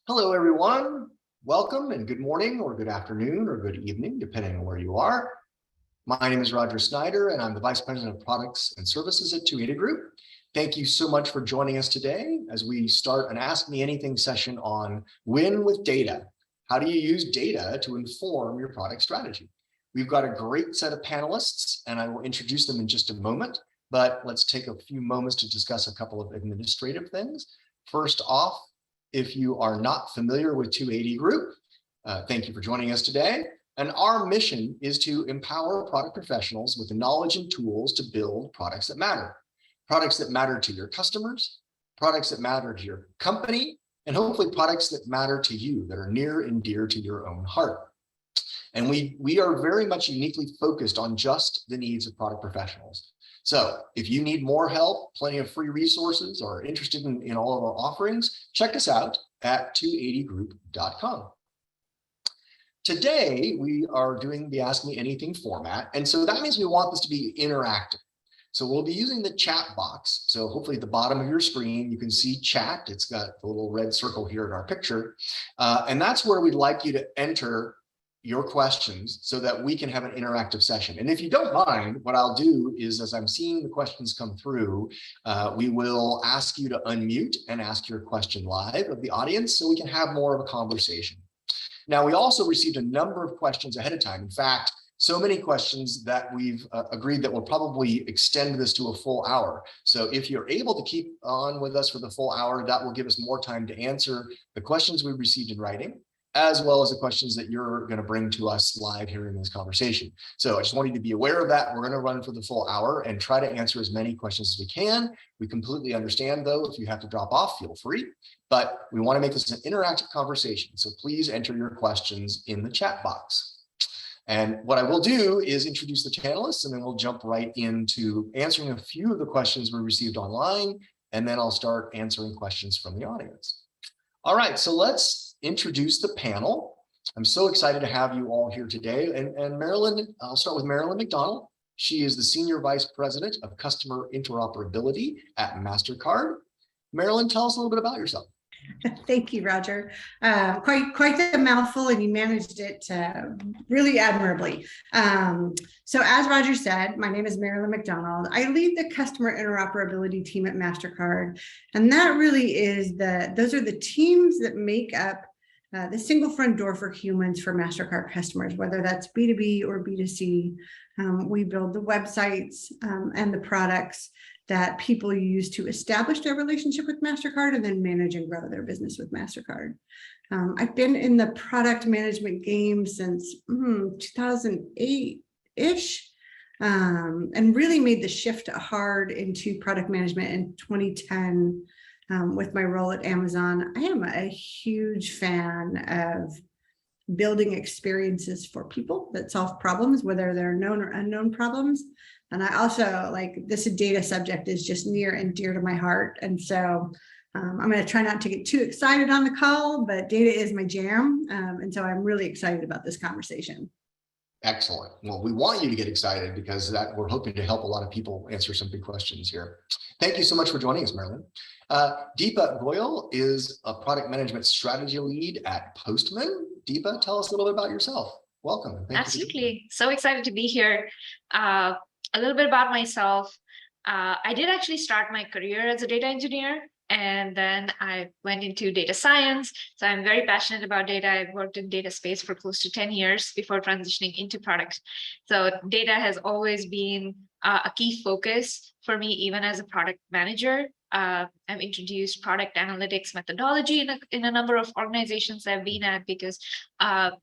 Hello, everyone. Welcome and good morning or good afternoon or good evening, depending on where you are. My name is Roger Snyder, and I'm the Vice President of Products and Services at 280 Group. Thank you so much for joining us today as we start an Ask Me Anything session on Win with Data. How do you use data to inform your product strategy? We've got a great set of panelists, and I will introduce them in just a moment, but let's take a few moments to discuss a couple of administrative things. First off, if you are not familiar with 280 Group, thank you for joining us today. And our mission is to empower product professionals with the knowledge and tools to build products that matter to your customers, products that matter to your company, and hopefully products that matter to you, that are near and dear to your own heart. And we are very much uniquely focused on just the needs of product professionals. So if you need more help, plenty of free resources, or are interested in all of our offerings, check us out at 280group.com. Today, we are doing the Ask Me Anything format. And so that means we want this to be interactive. So we'll be using the chat box. So hopefully at the bottom of your screen, you can see chat. It's got the little red circle here in our picture. And that's where we'd like you to enter your questions so that we can have an interactive session. And if you don't mind, what I'll do is, as I'm seeing the questions come through, we will ask you to unmute and ask your question live of the audience so we can have more of a conversation. Now, we also received a number of questions ahead of time. In fact, so many questions that we've agreed that we'll probably extend this to a full hour. So if you're able to keep on with us for the full hour, that will give us more time to answer the questions we received in writing, as well as the questions that you're going to bring to us live here in this conversation. So I just want you to be aware of that. We're going to run for the full hour and try to answer as many questions as we can. We completely understand, though, if you have to drop off, feel free. But we want to make this an interactive conversation. So please enter your questions in the chat box. And what I will do is introduce the panelists, and then we'll jump right into answering a few of the questions we received online, and then I'll start answering questions from the audience. All right, so let's introduce the panel. I'm so excited to have you all here today. And Marilyn, I'll start with Marilyn McDonald. She is the Senior Vice President of Customer Interoperability at Mastercard. Marilyn, tell us a little bit about yourself. Thank you, Roger. Quite the mouthful, and you managed it really admirably. So as Roger said, my name is Marilyn McDonald. I lead the customer interoperability team at Mastercard, and that really is those are the teams that make up the single front door for humans for Mastercard customers, whether that's B2B or B2C. We build the websites and the products that people use to establish their relationship with Mastercard and then manage and grow their business with Mastercard. I've been in the product management game since 2008-ish, and really made the shift hard into product management in 2010 with my role at Amazon. I am a huge fan of building experiences for people that solve problems, whether they're known or unknown problems. And I also this data subject is just near and dear to my heart. And so I'm going to try not to get too excited on the call, but data is my jam. And so I'm really excited about this conversation. Excellent. Well, we want you to get excited because we're hoping to help a lot of people answer some big questions here. Thank you so much for joining us, Marilyn. Deepa Goyal is a product management strategy lead at Postman. Deepa, tell us a little bit about yourself. Welcome. Absolutely. So excited to be here. A little bit about myself. I did actually start my career as a data engineer, and then I went into data science. So I'm very passionate about data. I've worked in data space for close to 10 years before transitioning into product. So data has always been a key focus for me, even as a product manager. I've introduced product analytics methodology in a number of organizations I've been at, because now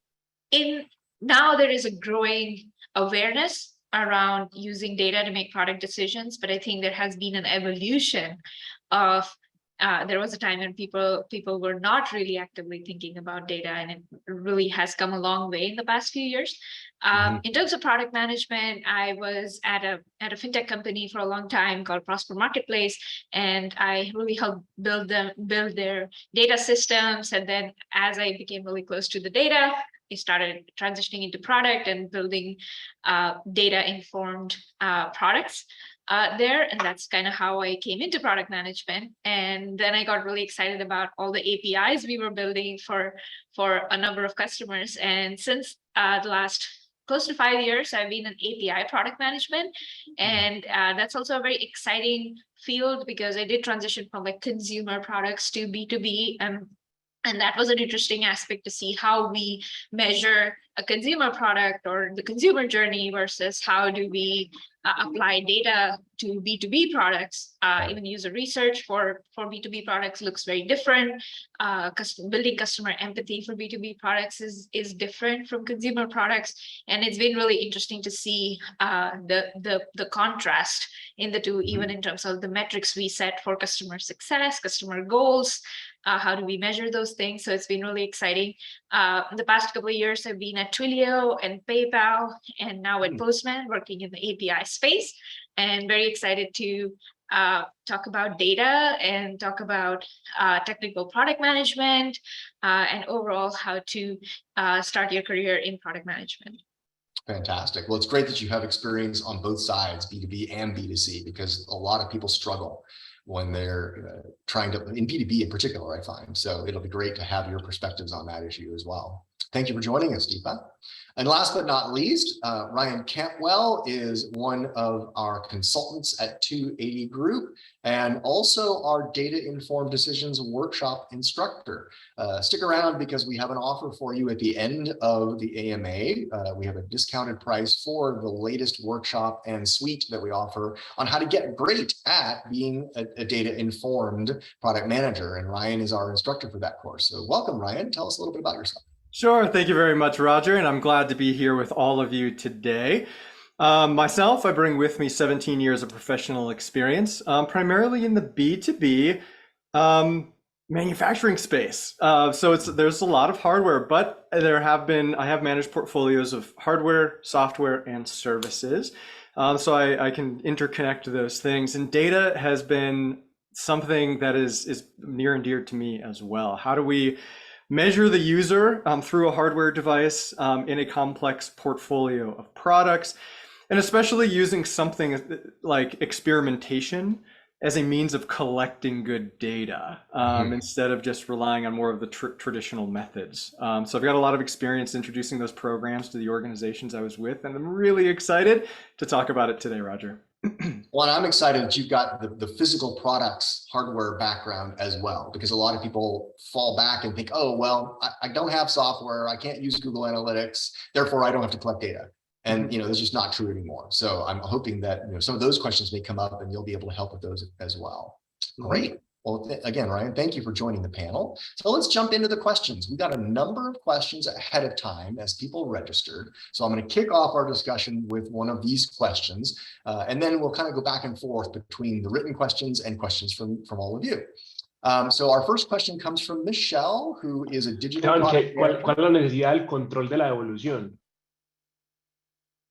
there is a growing awareness around using data to make product decisions, but I think there has been an evolution of there was a time when people were not really actively thinking about data, and it really has come a long way in the past few years. In terms of product management, I was at a fintech company for a long time called Prosper Marketplace, and I really helped build their data systems. And then as I became really close to the data, I started transitioning into product and building data-informed products. there. And that's kind of how I came into product management. And then I got really excited about all the APIs we were building for a number of customers. And since the last close to 5 years, I've been in API product management. And that's also a very exciting field because I did transition from like consumer products to B2B. And that was an interesting aspect to see how we measure a consumer product or the consumer journey versus how do we apply data to B2B products. Even user research for B2B products looks very different. Building customer empathy for B2B products is different from consumer products. And it's been really interesting to see the contrast in the two, even in terms of the metrics we set for customer success, customer goals. How do we measure those things? So it's been really exciting. The past couple of years, I've been at Twilio and PayPal, and now at Postman, working in the API space, and very excited to talk about data and talk about technical product management and overall how to start your career in product management. Fantastic. Well, it's great that you have experience on both sides, B2B and B2C, because a lot of people struggle when they're trying to, in B2B in particular, I find. So it'll be great to have your perspectives on that issue as well. Thank you for joining us, Deepa. And last but not least, Ryan Cantwell is one of our consultants at 280 Group and also our Data Informed Decisions Workshop instructor. Stick around because we have an offer for you at the end of the AMA. We have a discounted price for the latest workshop and suite that we offer on how to get great at being a data informed product manager. And Ryan is our instructor for that course. So welcome, Ryan. Tell us a little bit about yourself. Sure. Thank you very much, Roger. And I'm glad to be here with all of you today. Myself, I bring with me 17 years of professional experience, primarily in the B2B manufacturing space. So there's a lot of hardware, but I have managed portfolios of hardware, software, and services. So I can interconnect those things. And data has been something that is near and dear to me as well. How do we measure the user through a hardware device in a complex portfolio of products, and especially using something like experimentation as a means of collecting good data instead of just relying on more of the traditional methods. So I've got a lot of experience introducing those programs to the organizations I was with, and I'm really excited to talk about it today, Roger. Well, and I'm excited that you've got the physical products hardware background as well, because a lot of people fall back and think, oh, well, I don't have software, I can't use Google Analytics, therefore I don't have to collect data. And that's just not true anymore. So I'm hoping that some of those questions may come up and you'll be able to help with those as well. Great. Well, again, Ryan, thank you for joining the panel. So let's jump into the questions. We've got a number of questions ahead of time as people registered. So I'm going to kick off our discussion with one of these questions, and then we'll kind of go back and forth between the written questions and questions from all of you. So our first question comes from Michelle, who is a digital product manager. ¿Cuál es la necesidad del control de la devolución?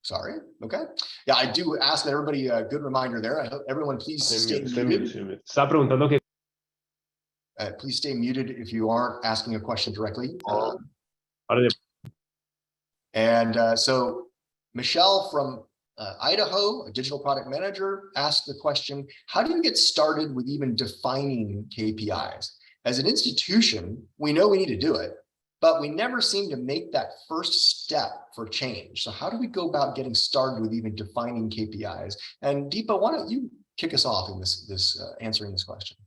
Sorry. Okay. Yeah, I do ask that everybody a good reminder there. I hope everyone please stay muted. Estaba preguntando que please stay muted if you aren't asking a question directly. So Michelle from Idaho, a digital product manager, asked the question, how do you get started with even defining KPIs? As an institution, we know we need to do it, but we never seem to make that first step for change. So how do we go about getting started with even defining KPIs? And Deepa, why don't you kick us off in answering this question?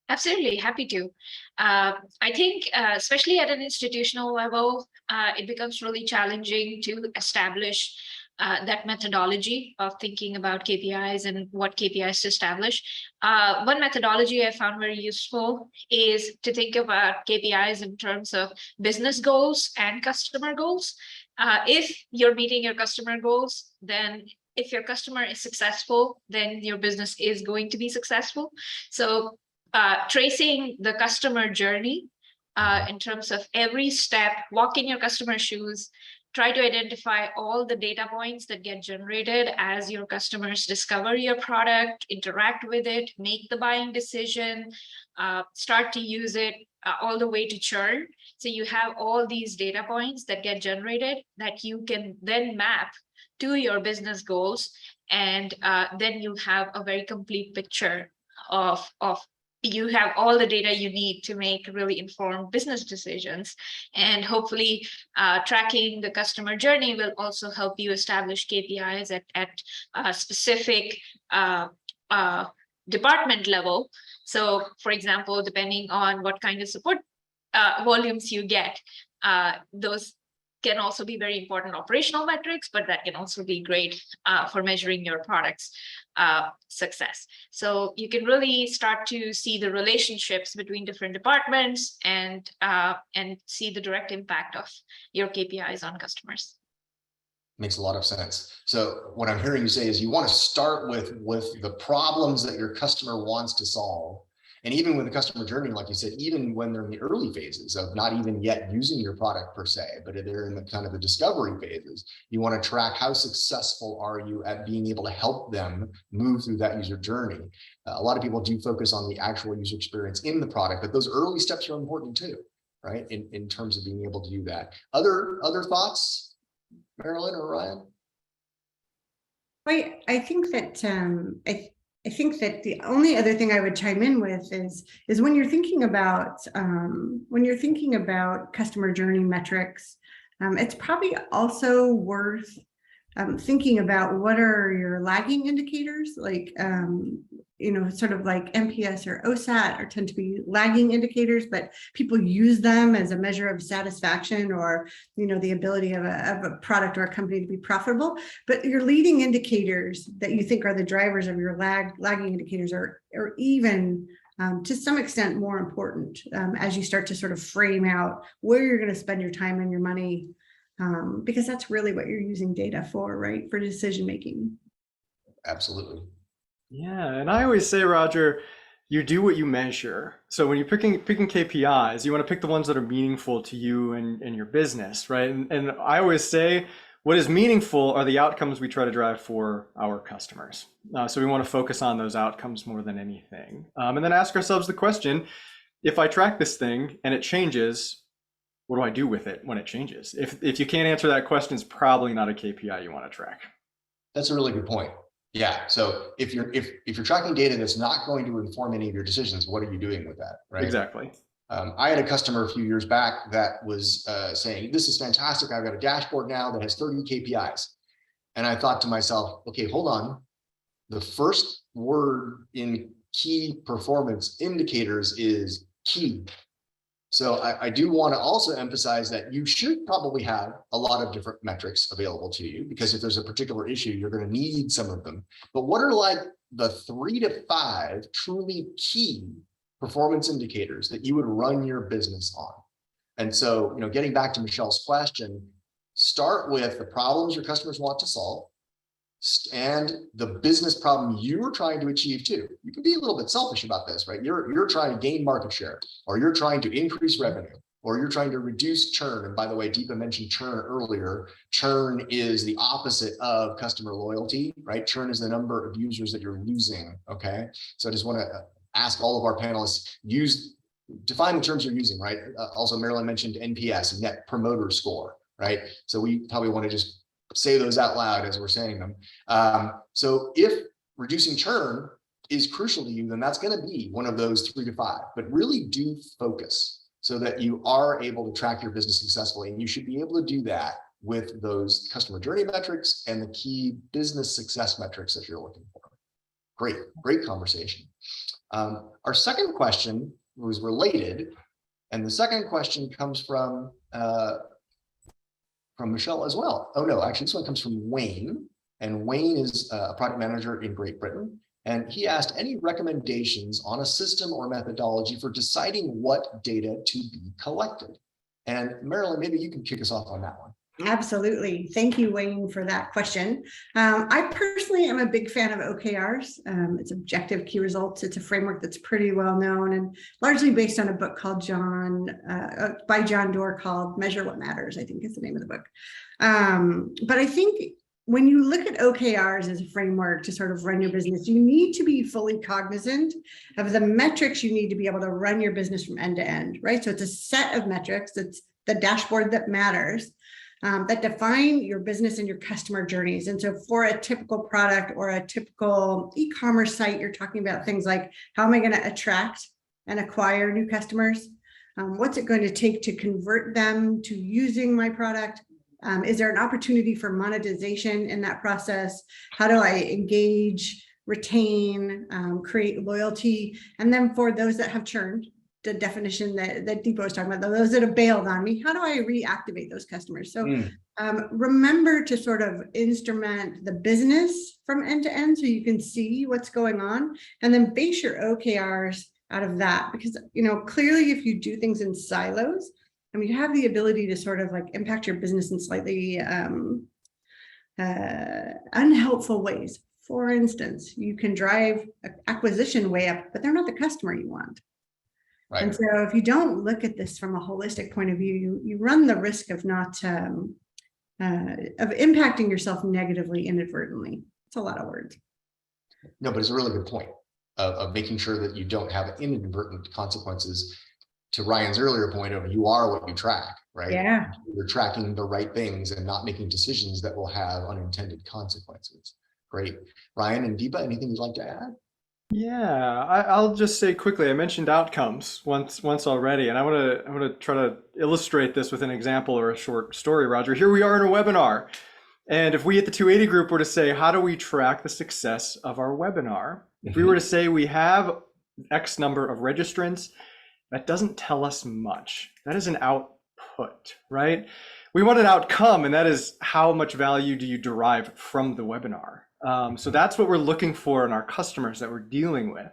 Absolutely, happy to. I think, especially at an institutional level, it becomes really challenging to establish that methodology of thinking about KPIs and what KPIs to establish. One methodology I found very useful is to think about KPIs in terms of business goals and customer goals. If you're meeting your customer goals, then if your customer is successful, then your business is going to be successful. So tracing the customer journey in terms of every step, walk in your customer's shoes, try to identify all the data points that get generated as your customers discover your product, interact with it, make the buying decision, start to use it all the way to churn. So you have all these data points that get generated that you can then map to your business goals And then you have a very complete picture of you have all the data you need to make really informed business decisions. And hopefully tracking the customer journey will also help you establish KPIs at a specific department level. So for example, depending on what kind of support volumes you get, those can also be very important operational metrics, but that can also be great for measuring your product's success. So you can really start to see the relationships between different departments and see the direct impact of your KPIs on customers. Makes a lot of sense. So what I'm hearing you say is you want to start with the problems that your customer wants to solve. And even with the customer journey, like you said, even when they're in the early phases of not even yet using your product per se, but they're in the kind of the discovery phases, you want to track how successful are you at being able to help them move through that user journey. A lot of people do focus on the actual user experience in the product, but those early steps are important too, right? In terms of being able to do that. Other thoughts, Marilyn or Ryan? I think that I think that the only other thing I would chime in with is when you're thinking about customer journey metrics, it's probably also worth thinking about what are your lagging indicators, like sort of like NPS or OSAT or tend to be lagging indicators, but people use them as a measure of satisfaction or the ability of a product or a company to be profitable. But your leading indicators that you think are the drivers of your lagging indicators are even to some extent more important as you start to sort of frame out where you're going to spend your time and your money, because that's really what you're using data for, right? For decision making. Absolutely. Yeah, and I always say, Roger, you do what you measure. So when you're picking KPIs, you want to pick the ones that are meaningful to you and your business, right? And I always say, what is meaningful are the outcomes we try to drive for our customers. So we want to focus on those outcomes more than anything. And then ask ourselves the question, if I track this thing and it changes, what do I do with it when it changes? If you can't answer that question, it's probably not a KPI you want to track. That's a really good point. Yeah. So if you're tracking data that's not going to inform any of your decisions, what are you doing with that? Right. Exactly. I had a customer a few years back that was saying, this is fantastic. I've got a dashboard now that has 30 KPIs. And I thought to myself, okay, hold on. The first word in key performance indicators is key. So I do want to also emphasize that you should probably have a lot of different metrics available to you, because if there's a particular issue, you're going to need some of them. But what are like the 3 to 5 truly key performance indicators that you would run your business on? And so, getting back to Michelle's question, start with the problems your customers want to solve and the business problem you're trying to achieve too. You can be a little bit selfish about this, right? You're trying to gain market share, or you're trying to increase revenue, or you're trying to reduce churn. And by the way, Deepa mentioned churn earlier. Churn is the opposite of customer loyalty, right? Churn is the number of users that you're losing, okay? So I just want to ask all of our panelists, define the terms you're using, right? Also, Marilyn mentioned NPS, Net Promoter Score, right? So we probably want to just say those out loud as we're saying them. So if reducing churn is crucial to you, then that's going to be one of those 3 to 5, but really do focus so that you are able to track your business successfully. And you should be able to do that with those customer journey metrics and the key business success metrics that you're looking for. Great conversation. Our second question was related, and the second question comes from Michelle as well. Oh no, actually this one comes from Wayne, and Wayne is a product manager in Great Britain. And he asked any recommendations on a system or methodology for deciding what data to be collected. And Marilyn, maybe you can kick us off on that one. Absolutely. Thank you, Wayne, for that question. I personally am a big fan of OKRs. It's objective key results. It's a framework that's pretty well known and largely based on a book called by John Doerr called Measure What Matters, I think is the name of the book. But I think when you look at OKRs as a framework to sort of run your business, you need to be fully cognizant of the metrics you need to be able to run your business from end to end, right? So it's a set of metrics. It's the dashboard that matters. that define your business and your customer journeys. And so for a typical product or a typical e-commerce site, you're talking about things like, how am I going to attract and acquire new customers? What's it going to take to convert them to using my product? Is there an opportunity for monetization in that process? How do I engage, retain, create loyalty? And then for those that have churned, the definition that Deepa was talking about, those that have bailed on me, how do I reactivate those customers? So remember to sort of instrument the business from end to end so you can see what's going on, and then base your OKRs out of that. Because, you know, clearly if you do things in silos, I mean, you have the ability to sort of like impact your business in slightly unhelpful ways. For instance, you can drive acquisition way up, but they're not the customer you want. Right. And so if you don't look at this from a holistic point of view, you run the risk of not of impacting yourself negatively inadvertently. It's a lot of words. No, but it's a really good point of making sure that you don't have inadvertent consequences. To Ryan's earlier point of, you are what you track, right? Yeah. You're tracking the right things and not making decisions that will have unintended consequences. Great. Ryan and Deepa, anything you'd like to add? Yeah, I'll just say quickly, I mentioned outcomes once already, and I want to try to illustrate this with an example or a short story, Roger. Here we are in a webinar. And if we at the 280 group were to say, how do we track the success of our webinar? If we were to say we have X number of registrants, that doesn't tell us much. That is an output, right? We want an outcome, and that is how much value do you derive from the webinar? So that's what we're looking for in our customers that we're dealing with.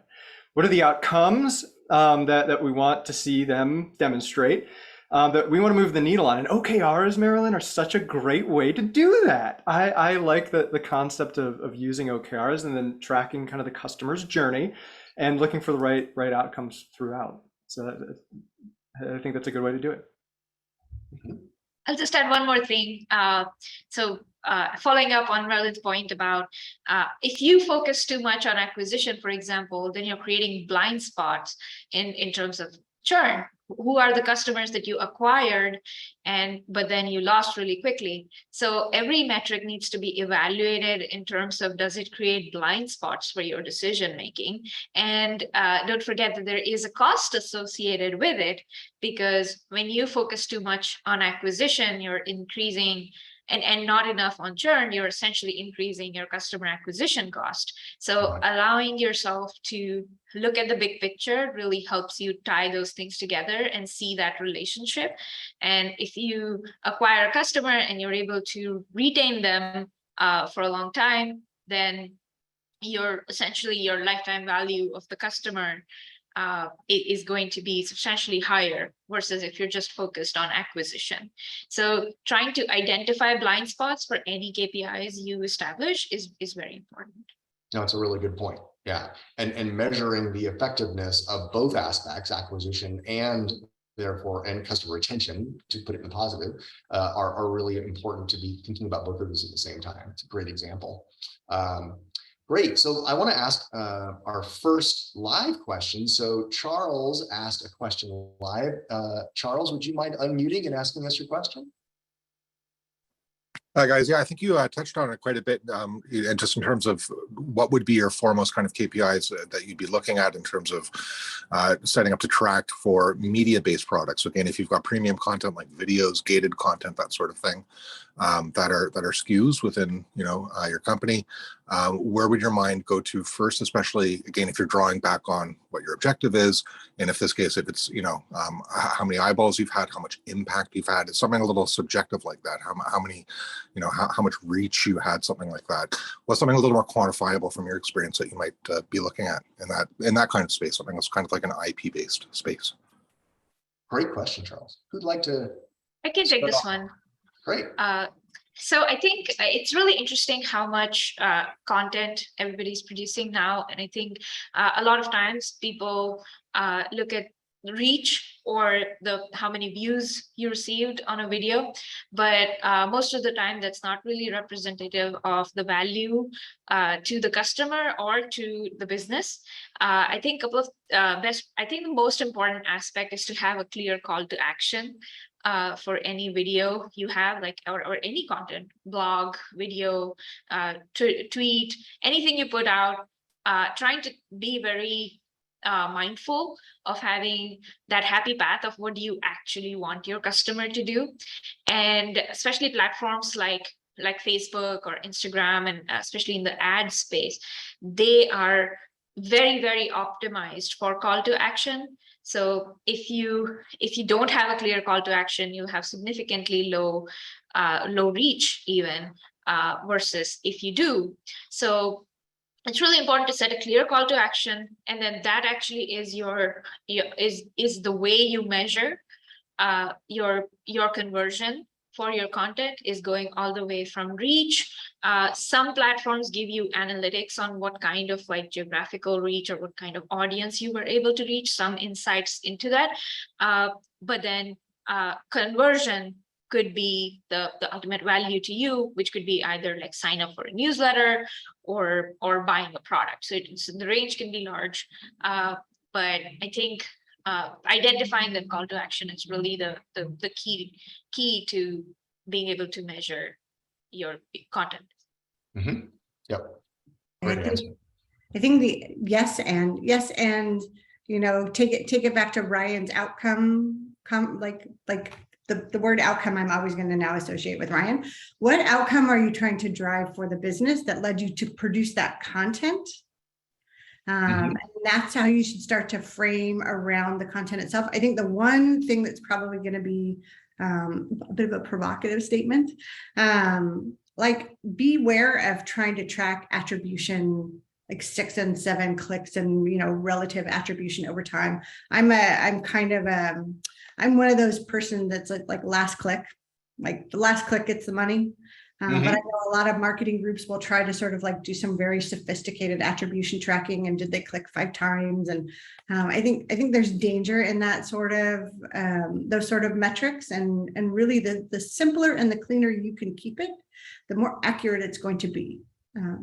What are the outcomes that we want to see them demonstrate, that we want to move the needle on? And OKRs, Marilyn, are such a great way to do that. I like the concept of using OKRs and then tracking kind of the customer's journey and looking for the right outcomes throughout. So I think that's a good way to do it. I'll just add one more thing. Following up on Marilyn's point about if you focus too much on acquisition, for example, then you're creating blind spots in terms of churn. Who are the customers that you acquired but then you lost really quickly? So every metric needs to be evaluated in terms of, does it create blind spots for your decision making? And don't forget that there is a cost associated with it, because when you focus too much on acquisition, you're increasing and not enough on churn, you're essentially increasing your customer acquisition cost. So allowing yourself to look at the big picture really helps you tie those things together and see that relationship. And if you acquire a customer and you're able to retain them for a long time, then your lifetime value of the customer is going to be substantially higher versus if you're just focused on acquisition. So trying to identify blind spots for any KPIs you establish is very important. No, it's a really good point. Yeah. And measuring the effectiveness of both aspects, acquisition and customer retention, to put it in positive, are really important to be thinking about both of those at the same time. It's a great example. Great. So I want to ask our first live question. So Charles asked a question live. Charles, would you mind unmuting and asking us your question? Hi guys, yeah, I think you touched on it quite a bit, and just in terms of what would be your foremost kind of KPIs that you'd be looking at in terms of setting up to track for media-based products. So again, if you've got premium content like videos, gated content, that sort of thing, that are SKUs within your company, where would your mind go to first? Especially again, if you're drawing back on what your objective is, and if it's how many eyeballs you've had, how much impact you've had. It's something a little subjective like that. How many, how much reach you had, something like that. What's something a little more quantifiable from your experience that you might be looking at in that kind of space? Something that's kind of like an IP-based space. Great question, Charles. Who'd like to? I can take this one. Great. So I think it's really interesting how much content everybody's producing now. And I think a lot of times people look at reach or how many views you received on a video, but most of the time that's not really representative of the value to the customer or to the business. I think the most important aspect is to have a clear call to action. for any video you have, like, or any content, blog, video, tweet, anything you put out, trying to be very mindful of having that happy path of what do you actually want your customer to do. And especially platforms like Facebook or Instagram, and especially in the ad space, they are very, very optimized for call to action. So if you don't have a clear call to action, you have significantly low reach even versus if you do. So it's really important to set a clear call to action, and then that actually is is the way you measure your conversion for your content, is going all the way from reach. Some platforms give you analytics on what kind of like geographical reach or what kind of audience you were able to reach, some insights into that. But then conversion could be the ultimate value to you, which could be either like sign up for a newsletter or buying a product. So the range can be large, but I think identifying the call to action is really the key to being able to measure your content. Mm-hmm. Yep. I think the yes and take it back to Ryan's outcome. The word outcome I'm always going to now associate with Ryan. What outcome are you trying to drive for the business that led you to produce that content? And that's how you should start to frame around the content itself. I think the one thing that's probably going to be a bit of a provocative statement, like beware of trying to track attribution, like 6 and 7 clicks and relative attribution over time. I'm one of those person that's like last click, like the last click gets the money. But I know a lot of marketing groups will try to sort of like do some very sophisticated attribution tracking, and did they click 5 times? And I think there's danger in that sort of those sort of metrics, and really the simpler and the cleaner you can keep it, the more accurate it's going to be.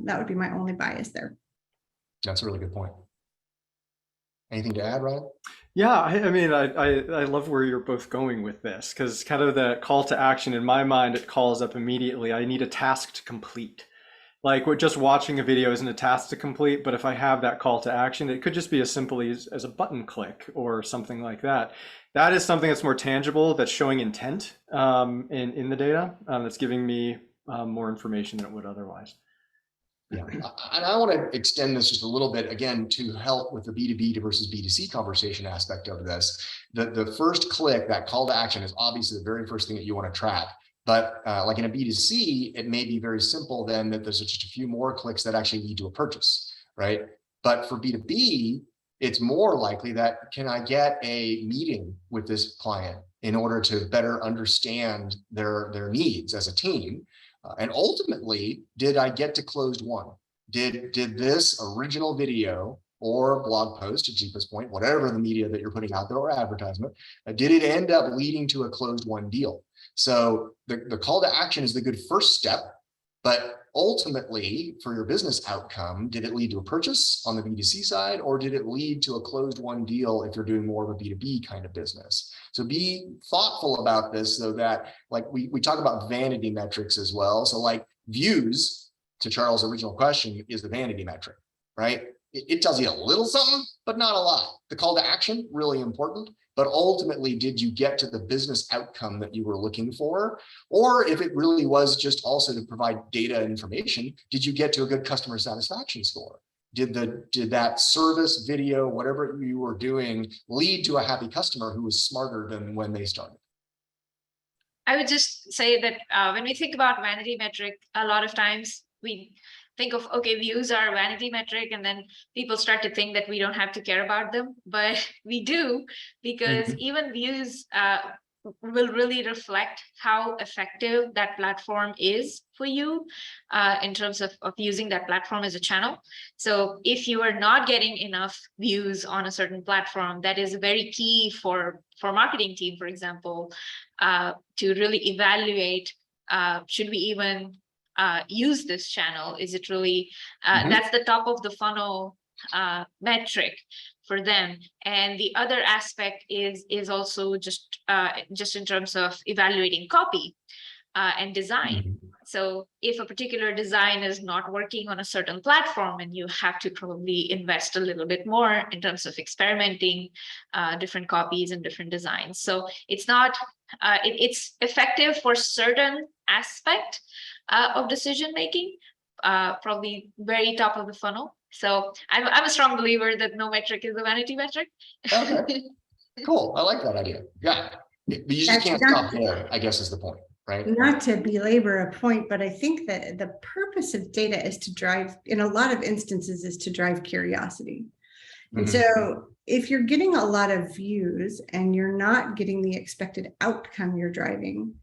That would be my only bias there. That's a really good point. Anything to add, Ryan? Yeah, I mean, I love where you're both going with this, because kind of the call to action in my mind, it calls up immediately. I need a task to complete. Like, we're just watching a video isn't a task to complete, but if I have that call to action, it could just be as simply as a button click or something like that. That is something that's more tangible, that's showing intent in the data, that's giving me more information than it would otherwise. Yeah, and I want to extend this just a little bit again to help with the B2B versus B2C conversation aspect of this. The first click, that call to action, is obviously the very first thing that you want to track. But like in a B2C, it may be very simple then that there's just a few more clicks that actually lead to a purchase, right? But for B2B, it's more likely that, can I get a meeting with this client in order to better understand their needs as a team? And ultimately, did I get to closed won? Did this original video or blog post, to Deepa's point, whatever the media that you're putting out there or advertisement, did it end up leading to a closed won deal? So the call to action is the good first step, but ultimately for your business outcome, did it lead to a purchase on the B2C side, or did it lead to a closed won deal if you're doing more of a B2B kind of business? So be thoughtful about this, so that, like, we talk about vanity metrics as well. So like views, to Charles' original question, is the vanity metric, right? It tells you a little something, but not a lot. The call to action, really important. But ultimately, did you get to the business outcome that you were looking for? Or if it really was just also to provide data information, did you get to a good customer satisfaction score? Did that service, video, whatever you were doing, lead to a happy customer who was smarter than when they started? I would just say that when we think about vanity metric, a lot of times we think of, okay, views are a vanity metric, and then people start to think that we don't have to care about them, but we do, because even views will really reflect how effective that platform is for you in terms of using that platform as a channel. So if you are not getting enough views on a certain platform, that is very key for marketing team, for example, to really evaluate, should we even use this channel? Is it really, that's the top of the funnel metric for them. And the other aspect is also just in terms of evaluating copy and design. So if a particular design is not working on a certain platform, and you have to probably invest a little bit more in terms of experimenting different copies and different designs. So it's not, it's effective for certain aspect of decision making, probably very top of the funnel. So I'm a strong believer that no metric is a vanity metric. Okay, cool. I like that idea. Yeah, but you just can't stop there, I guess is the point, right? Not to belabor a point, but I think that the purpose of data is to drive, in a lot of instances, is to drive curiosity. And so if you're getting a lot of views and you're not getting the expected outcome you're driving,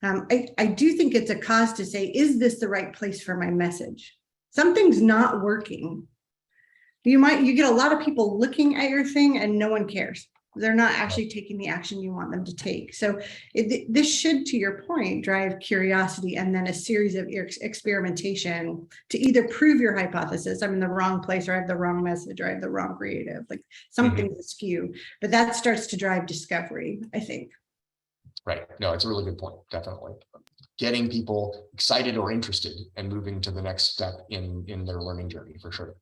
I do think it's a cause to say, is this the right place for my message? Something's not working. You get a lot of people looking at your thing and no one cares. They're not actually taking the action you want them to take. So this should, to your point, drive curiosity and then a series of experimentation to either prove your hypothesis, I'm in the wrong place, or I have the wrong message, or I have the wrong creative, like something's askew. But that starts to drive discovery, I think. Right. No, it's a really good point. Definitely. Getting people excited or interested and moving to the next step in their learning journey, for sure.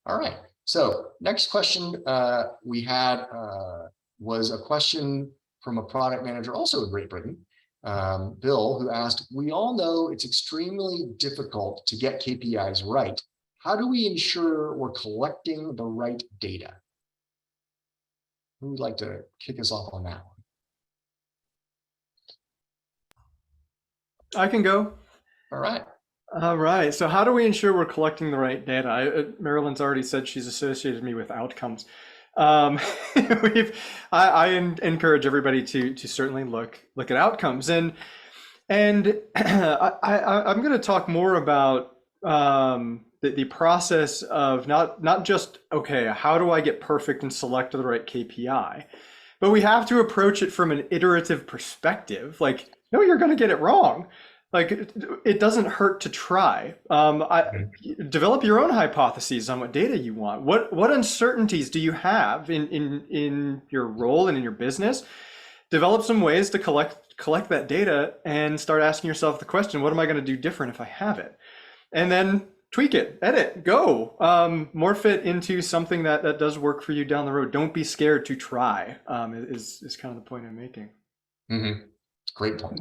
All right. So next question we had was a question from a product manager, also in Great Britain, Bill, who asked, we all know it's extremely difficult to get KPIs right. How do we ensure we're collecting the right data? Who would like to kick us off on that one? I can go. All right. All right. So how do we ensure we're collecting the right data? Marilyn's already said she's associated me with outcomes. I encourage everybody to certainly look at outcomes, and I'm going to talk more about the process of not just, okay, how do I get perfect and select the right KPI, but we have to approach it from an iterative perspective. Like, no, you're going to get it wrong. Like, it doesn't hurt to try. Develop your own hypotheses on what data you want. What uncertainties do you have in your role and in your business? Develop some ways to collect that data and start asking yourself the question, what am I going to do different if I have it? And then tweak it, edit, go, morph it into something that does work for you down the road. Don't be scared to try, is kind of the point I'm making. Great point.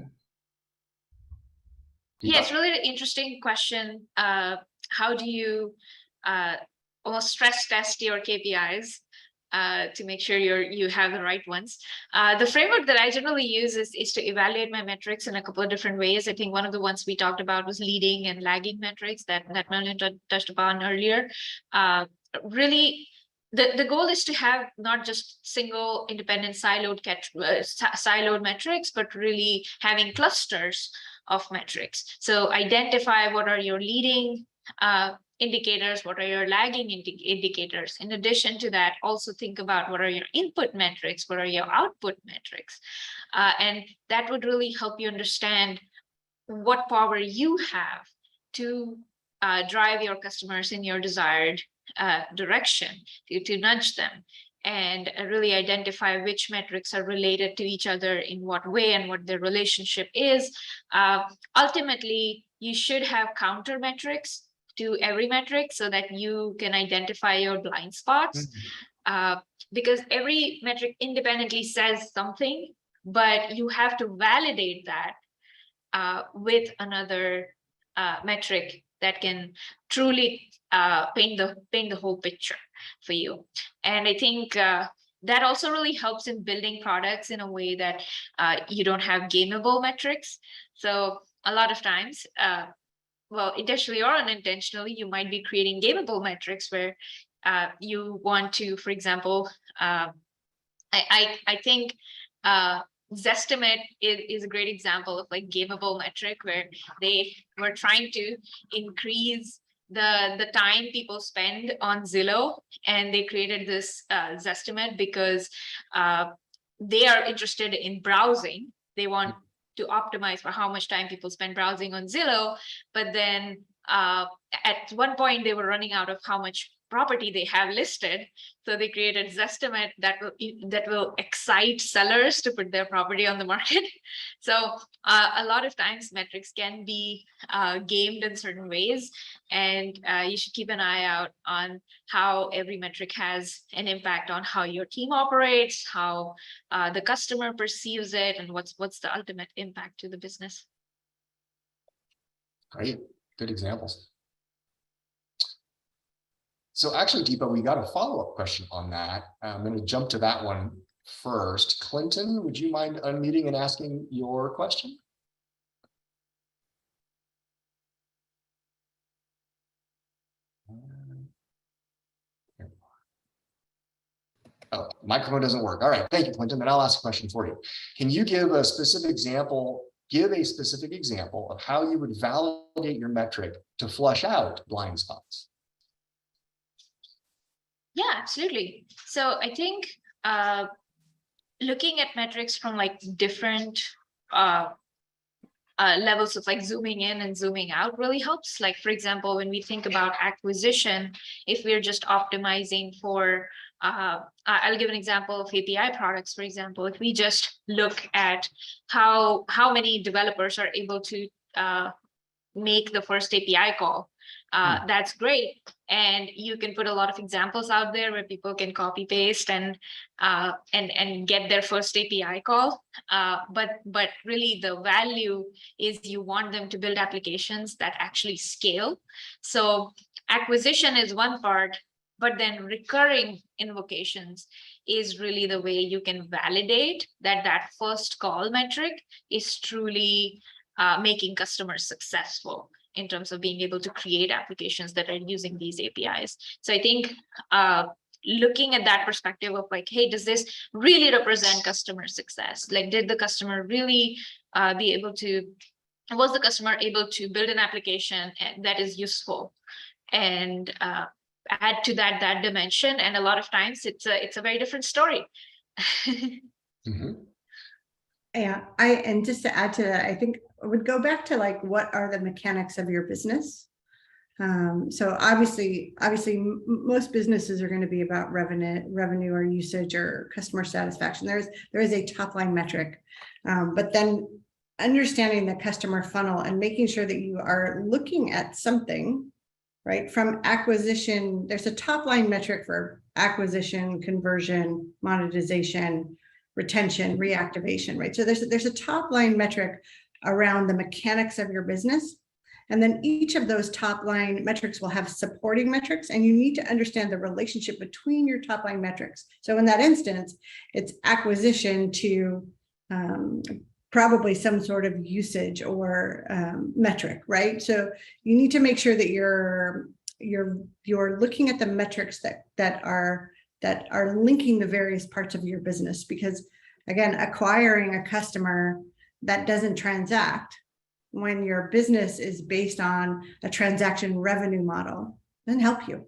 Yeah, it's really an interesting question. How do you almost stress test your KPIs to make sure you have the right ones? The framework that I generally use is to evaluate my metrics in a couple of different ways. I think one of the ones we talked about was leading and lagging metrics that Marilyn touched upon earlier. Really, the goal is to have not just single independent siloed metrics, but really having clusters of metrics. So identify what are your leading indicators, what are your lagging indicators. In addition to that, also think about what are your input metrics, what are your output metrics. And that would really help you understand what power you have to drive your customers in your desired direction, to nudge them, and really identify which metrics are related to each other in what way and what their relationship is. Ultimately, you should have counter metrics to every metric so that you can identify your blind spots, because every metric independently says something, but you have to validate that with another metric that can truly paint the whole picture for you. And I think that also really helps in building products in a way that you don't have gameable metrics. So a lot of times, well, intentionally or unintentionally, you might be creating gameable metrics where you want to, for example, I think Zestimate is a great example of like gameable metric where they were trying to increase the time people spend on Zillow, and they created this Zestimate because they are interested in browsing. They want to optimize for how much time people spend browsing on Zillow, but then at one point they were running out of how much property they have listed. So they created Zestimate that will excite sellers to put their property on the market. So a lot of times metrics can be gamed in certain ways, and you should keep an eye out on how every metric has an impact on how your team operates, how the customer perceives it, and what's the ultimate impact to the business. Great, good examples. So actually, Deepa, we got a follow-up question on that. I'm going to jump to that one first. Clinton, would you mind unmuting and asking your question? Oh, microphone doesn't work. All right, thank you, Clinton. Then I'll ask a question for you. Can you give a specific example? Give a specific example of how you would validate your metric to flush out blind spots. Yeah, absolutely. So I think looking at metrics from like different levels of like zooming in and zooming out really helps. Like, for example, when we think about acquisition, if we're just optimizing for, I'll give an example of API products, for example. If we just look at how many developers are able to make the first API call, that's great. And you can put a lot of examples out there where people can copy paste and get their first API call. But really the value is you want them to build applications that actually scale. So acquisition is one part, but then recurring invocations is really the way you can validate that first call metric is truly making customers successful in terms of being able to create applications that are using these APIs. So I think looking at that perspective of like, hey, does this really represent customer success? Like, did the customer really be able to, was the customer able to build an application that is useful and add to that dimension? And a lot of times it's a very different story. Mm-hmm. Yeah, and just to add to that, I think I would go back to like, what are the mechanics of your business? So obviously, most businesses are going to be about revenue or usage or customer satisfaction. There is a top line metric, but then understanding the customer funnel and making sure that you are looking at something, right? From acquisition, there's a top line metric for acquisition, conversion, monetization, retention, reactivation, right? So there's a top line metric around the mechanics of your business. And then each of those top line metrics will have supporting metrics, and you need to understand the relationship between your top line metrics. So in that instance, it's acquisition to probably some sort of usage or metric, right? So you need to make sure that you're looking at the metrics that are linking the various parts of your business, because again, acquiring a customer that doesn't transact when your business is based on a transaction revenue model doesn't help you.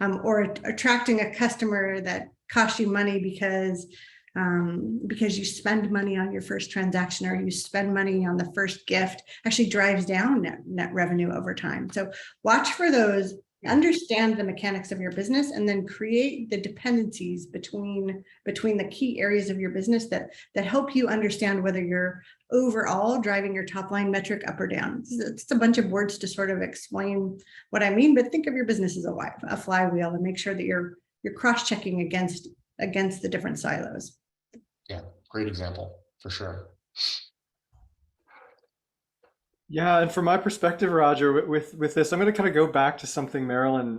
Or attracting a customer that costs you money because you spend money on your first transaction, or you spend money on the first gift, actually drives down net revenue over time. So watch for those, understand the mechanics of your business, and then create the dependencies between the key areas of your business that help you understand whether you're overall driving your top line metric up or down. It's a bunch of words to sort of explain what I mean, but think of your business as a flywheel, and make sure that you're cross-checking against the different silos. Yeah, great example for sure. Yeah, and from my perspective, Roger, with this, I'm going to kind of go back to something Marilyn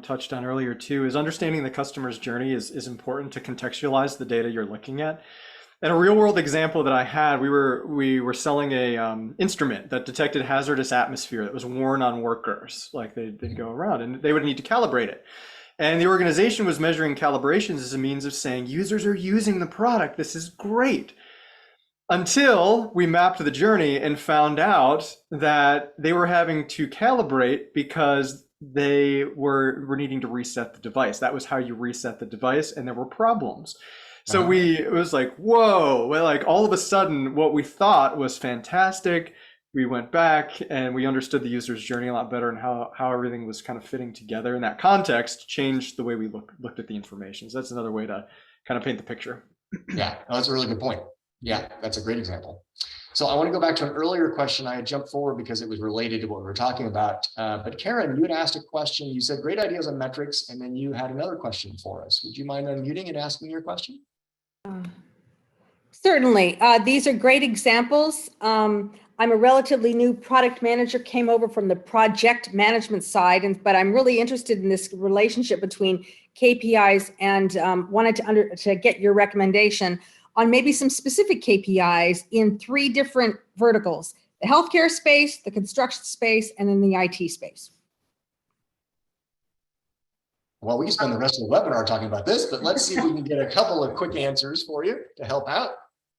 touched on earlier too, is understanding the customer's journey is important to contextualize the data you're looking at. And a real world example that I had, we were selling a instrument that detected hazardous atmosphere that was worn on workers. Like they'd go around and they would need to calibrate it. And the organization was measuring calibrations as a means of saying users are using the product. This is great. Until we mapped the journey and found out that they were having to calibrate because they were needing to reset the device. That was how you reset the device, and there were problems. So it was like, whoa, well, like all of a sudden what we thought was fantastic, we went back and we understood the user's journey a lot better and how everything was kind of fitting together in that context changed the way we looked at the information. So that's another way to kind of paint the picture. Yeah, that's a really good point. Yeah, that's a great example. So I want to go back to an earlier question. I had jumped forward because it was related to what we were talking about. But Karen, you had asked a question. You said great ideas on metrics, and then you had another question for us. Would you mind unmuting and asking your question? Certainly. These are great examples. I'm a relatively new product manager, came over from the project management side, but I'm really interested in this relationship between KPIs and wanted to get your recommendation on maybe some specific KPIs in 3 different verticals: the healthcare space, the construction space, and then the IT space. Well, we can spend the rest of the webinar talking about this, but let's see if we can get a couple of quick answers for you to help out.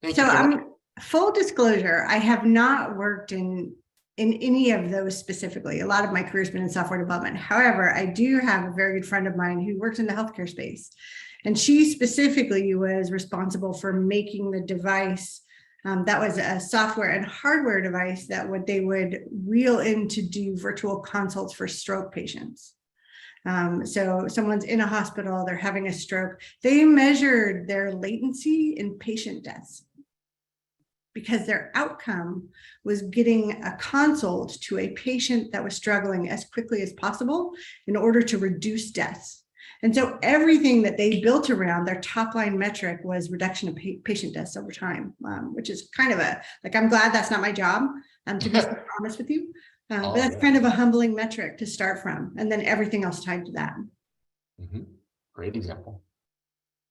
Thank you. Full disclosure, I have not worked in any of those specifically. A lot of my career has been in software development. However, I do have a very good friend of mine who works in the healthcare space. And she specifically was responsible for making the device that was a software and hardware device that they would wheel in to do virtual consults for stroke patients. So someone's in a hospital, they're having a stroke. They measured their latency in patient deaths because their outcome was getting a consult to a patient that was struggling as quickly as possible in order to reduce deaths. And so everything that they built around their top line metric was reduction of patient deaths over time, which is kind of I'm glad that's not my job, to be honest with you. But that's kind of a humbling metric to start from, and then everything else tied to that. Mm-hmm. Great example.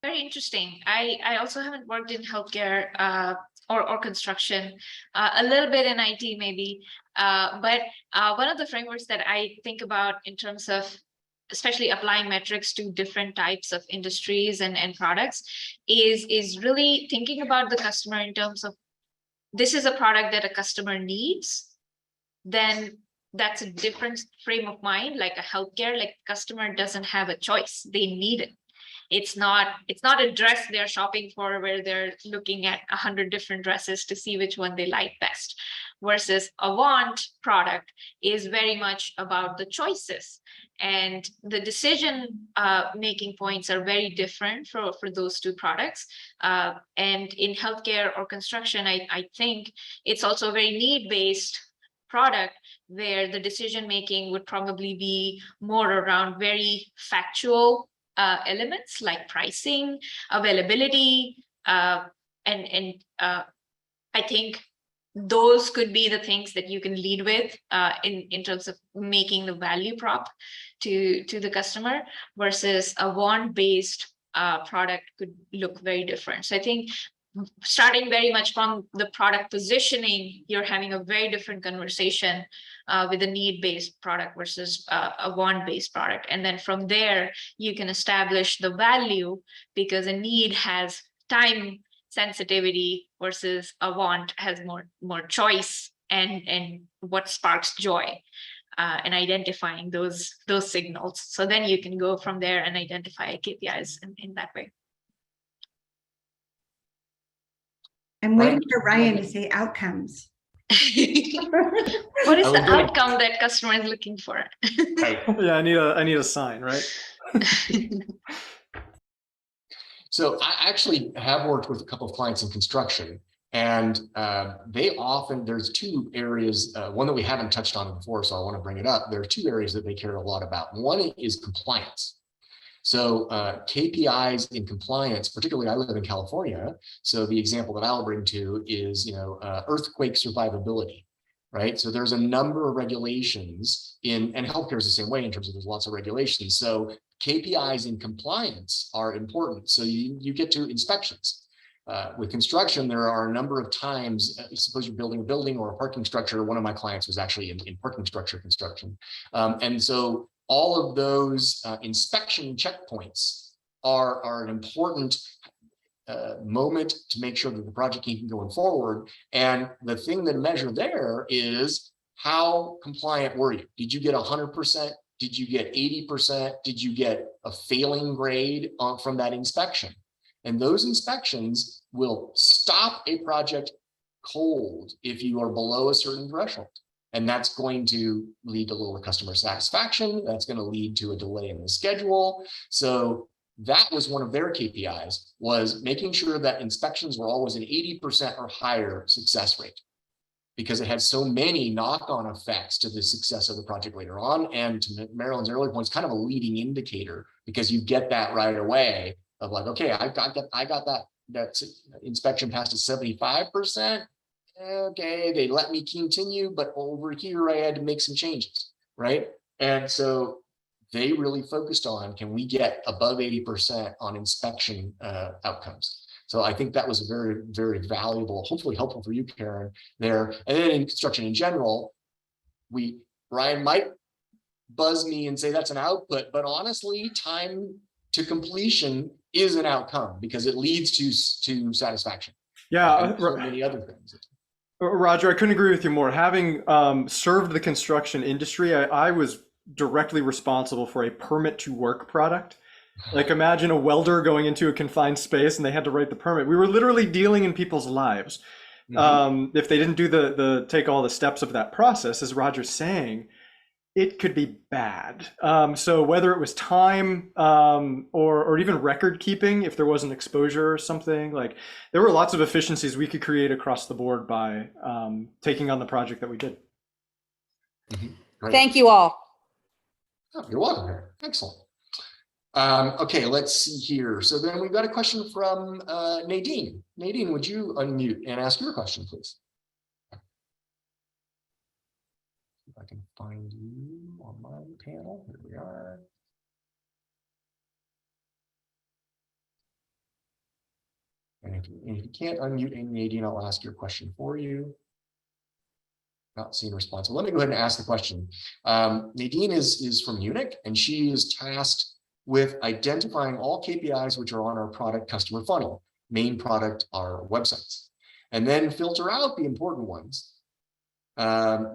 Very interesting. I also haven't worked in healthcare or construction, a little bit in IT maybe, but one of the frameworks that I think about in terms of especially applying metrics to different types of industries and products is really thinking about the customer in terms of, this is a product that a customer needs, then that's a different frame of mind. Like a healthcare, like customer doesn't have a choice, they need it. It's not a dress they're shopping for where they're looking at 100 different dresses to see which one they like best, versus a want product is very much about the choices, and the decision making points are very different for those 2 products. And in healthcare or construction, I think it's also a very need-based product where the decision making would probably be more around very factual elements like pricing, availability, and I think those could be the things that you can lead with in terms of making the value prop to the customer, versus a want-based product could look very different. So I think starting very much from the product positioning, you're having a very different conversation with a need-based product versus a want-based product. And then from there, you can establish the value, because a need has time sensitivity versus a want has more choice and what sparks joy, and identifying those signals. So then you can go from there and identify KPIs in that way. I'm waiting for Ryan to say outcomes. What is the outcome that customer is looking for? Right. Yeah, I need a sign, right? So I actually have worked with a couple of clients in construction, and there's 2 areas, one that we haven't touched on before, so I want to bring it up. There are 2 areas that they care a lot about. One is compliance. So KPIs in compliance, particularly I live in California. So the example that I'll bring to is, earthquake survivability, right? So there's a number of regulations and healthcare is the same way in terms of there's lots of regulations. So KPIs in compliance are important. So you get to inspections. With construction, there are a number of times, suppose you're building a building or a parking structure. One of my clients was actually in parking structure construction. And so all of those inspection checkpoints are an important moment to make sure that the project can keep going forward. And the thing to measure there is, how compliant were you? Did you get 100%? Did you get 80%? Did you get a failing grade from that inspection? And those inspections will stop a project cold if you are below a certain threshold. And that's going to lead to lower customer satisfaction. That's going to lead to a delay in the schedule. So that was one of their KPIs, was making sure that inspections were always an 80% or higher success rate, because it had so many knock-on effects to the success of the project later on. And to Marilyn's earlier point, it's kind of a leading indicator, because you get that right away of like, okay, I got that inspection passed at 75%. Okay, they let me continue, but over here I had to make some changes, right? And so they really focused on, can we get above 80% on inspection outcomes? So I think that was very, very valuable, hopefully helpful for you, Karen, there. And then in construction in general, Ryan might buzz me and say that's an output, but honestly, time to completion is an outcome, because it leads to satisfaction. Yeah, and so many other things. Roger, I couldn't agree with you more. Having served the construction industry, I was directly responsible for a permit to work product. Like, imagine a welder going into a confined space and they had to write the permit. We were literally dealing in people's lives. If they didn't do take all the steps of that process, as Roger's saying, it could be bad. So whether it was time or even record keeping, if there was an exposure or something, like, there were lots of efficiencies we could create across the board by taking on the project that we did. Thank you all. Oh, you're welcome. Excellent. Okay, let's see here. So then we've got a question from Nadine. Nadine, would you unmute and ask your question, please? If I can find you on my panel. Here we are. And if you can't unmute Nadine, I'll ask your question for you. Not seeing response. Well, let me go ahead and ask the question. Nadine is from Munich, and she is tasked with identifying all KPIs which are on our product customer funnel. Main product, our websites, and then filter out the important ones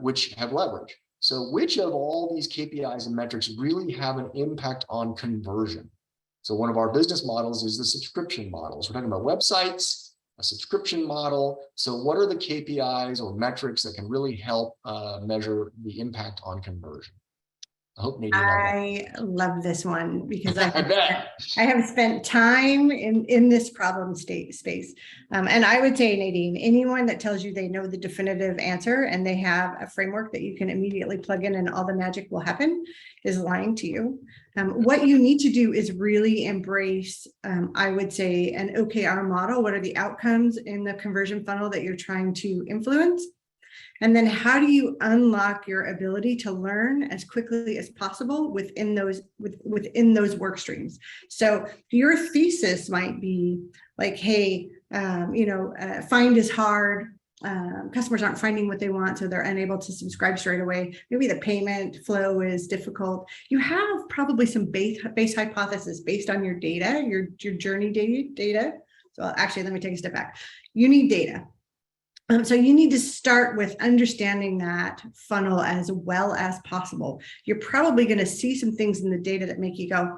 which have leverage. So which of all these KPIs and metrics really have an impact on conversion? So one of our business models is the subscription models. We're talking about websites, a subscription model. So what are the KPIs or metrics that can really help measure the impact on conversion? I hope Nadine. I love this one, because I bet. have spent time in this problem space. And I would say, Nadine, anyone that tells you they know the definitive answer and they have a framework that you can immediately plug in and all the magic will happen is lying to you. What you need to do is really embrace, I would say, an OKR model. What are the outcomes in the conversion funnel that you're trying to influence? And then how do you unlock your ability to learn as quickly as possible within those work streams? So your thesis might be like, hey, find is hard. Customers aren't finding what they want, so they're unable to subscribe straight away. Maybe the payment flow is difficult. You have probably some base hypothesis based on your data, your journey data. So actually, let me take a step back. You need data. So you need to start with understanding that funnel as well as possible. You're probably going to see some things in the data that make you go,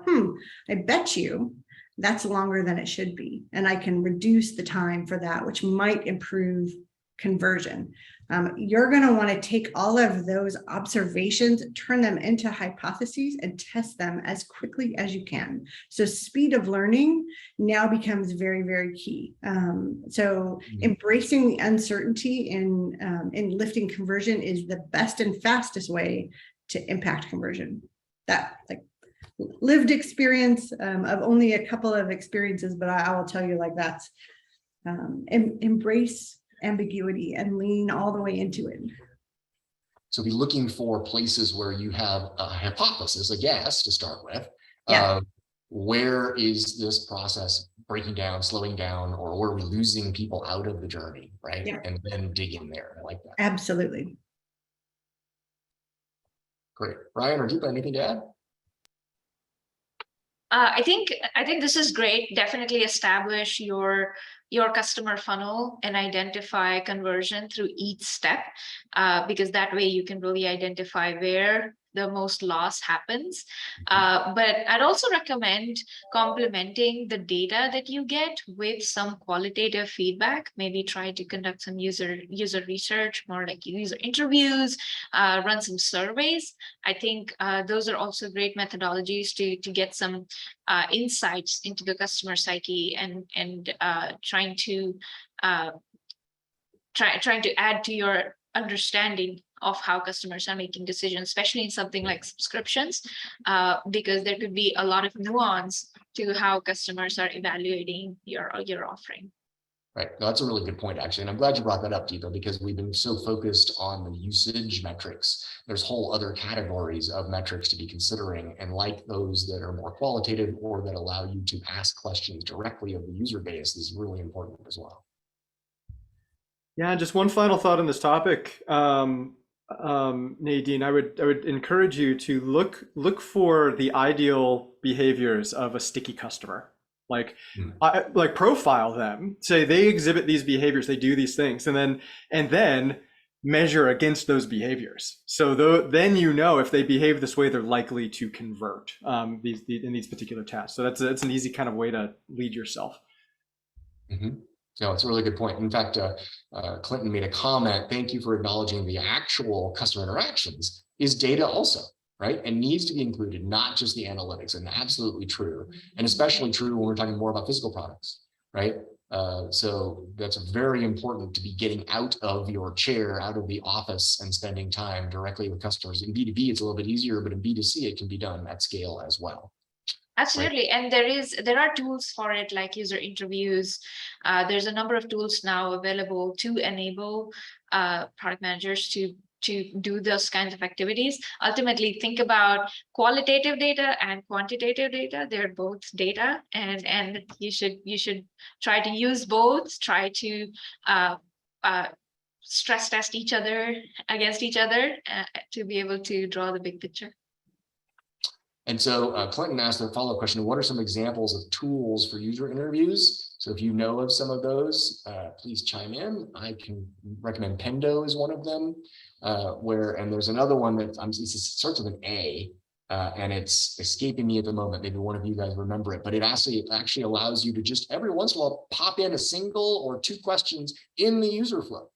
I bet you that's longer than it should be. And I can reduce the time for that, which might improve conversion. You're going to want to take all of those observations, turn them into hypotheses, and test them as quickly as you can. So speed of learning now becomes very, very key. So embracing the uncertainty in lifting conversion is the best and fastest way to impact conversion. That, like, lived experience of only a couple of experiences, but I will tell you, like, that's embrace ambiguity and lean all the way into it. So be looking for places where you have a hypothesis, a guess to start with. Where is this process breaking down, slowing down, or where are we losing people out of the journey, right? Yeah. And then dig in there. I like that. Absolutely. Great. Ryan or Deepa, anything to add? I think this is great. Definitely establish your your customer funnel and identify conversion through each step, because that way you can really identify where the most loss happens. But I'd also recommend complementing the data that you get with some qualitative feedback. Maybe try to conduct some user research, more like user interviews, run some surveys. I think those are also great methodologies to get some insights into the customer psyche, and trying to add to your understanding of how customers are making decisions, especially in something like subscriptions, because there could be a lot of nuance to how customers are evaluating your offering. Right. No, that's a really good point, actually. And I'm glad you brought that up, Deepa, because we've been so focused on the usage metrics. There's whole other categories of metrics to be considering. And like those that are more qualitative or that allow you to ask questions directly of the user base is really important as well. Yeah, just one final thought on this topic, Nadine. I would encourage you to look for the ideal behaviors of a sticky customer. Like profile them. Say they exhibit these behaviors, they do these things, and then measure against those behaviors. So then you know if they behave this way, they're likely to convert in these particular tasks. So that's an easy kind of way to lead yourself. Mm-hmm. No, it's a really good point. In fact, Clinton made a comment. Thank you for acknowledging the actual customer interactions is data also, right? And needs to be included, not just the analytics, and absolutely true. And especially true when we're talking more about physical products, right? So that's very important to be getting out of your chair, out of the office and spending time directly with customers. In B2B, it's a little bit easier, but in B2C, it can be done at scale as well. Absolutely. And there are tools for it, like user interviews. There's a number of tools now available to enable product managers to do those kinds of activities. Ultimately, think about qualitative data and quantitative data. They're both data, and you should try to use both. Try to stress test each other against each other to be able to draw the big picture. And so Clinton asked a follow-up question: what are some examples of tools for user interviews? So if you know of some of those, please chime in. I can recommend Pendo is one of them, and there's another one that it starts with an A, and it's escaping me at the moment. Maybe one of you guys remember it, but it actually allows you to just every once in a while pop in a single or two questions in the user flow.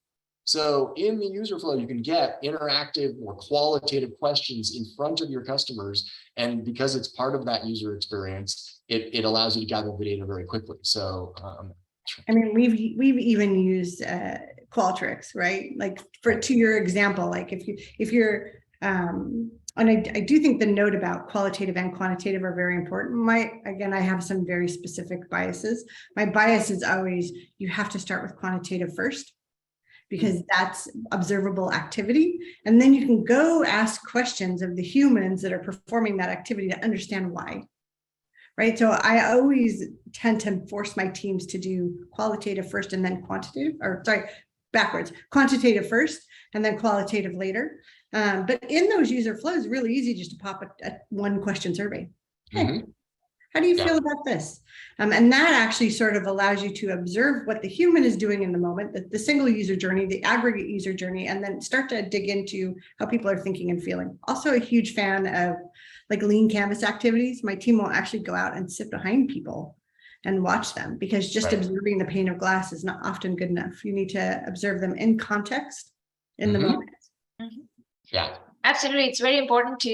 So in the user flow, you can get interactive or qualitative questions in front of your customers. And because it's part of that user experience, it allows you to gather the data very quickly. So, I mean, we've even used Qualtrics, right? Like to your example, like if you're, and I do think the note about qualitative and quantitative are very important. Again, I have some very specific biases. My bias is always, you have to start with quantitative first, because that's observable activity. And then you can go ask questions of the humans that are performing that activity to understand why, right? So I always tend to force my teams to do qualitative first and then quantitative, quantitative first and then qualitative later. But in those user flows, really easy just to pop a one question survey. Hey, how do you feel about this? And that actually sort of allows you to observe what the human is doing in the moment, the single user journey, the aggregate user journey, and then start to dig into how people are thinking and feeling. Also a huge fan of like lean canvas activities. My team will actually go out and sit behind people and watch them, because just observing the pane of glass is not often good enough. You need to observe them in context in the moment. Yeah. Absolutely. It's very important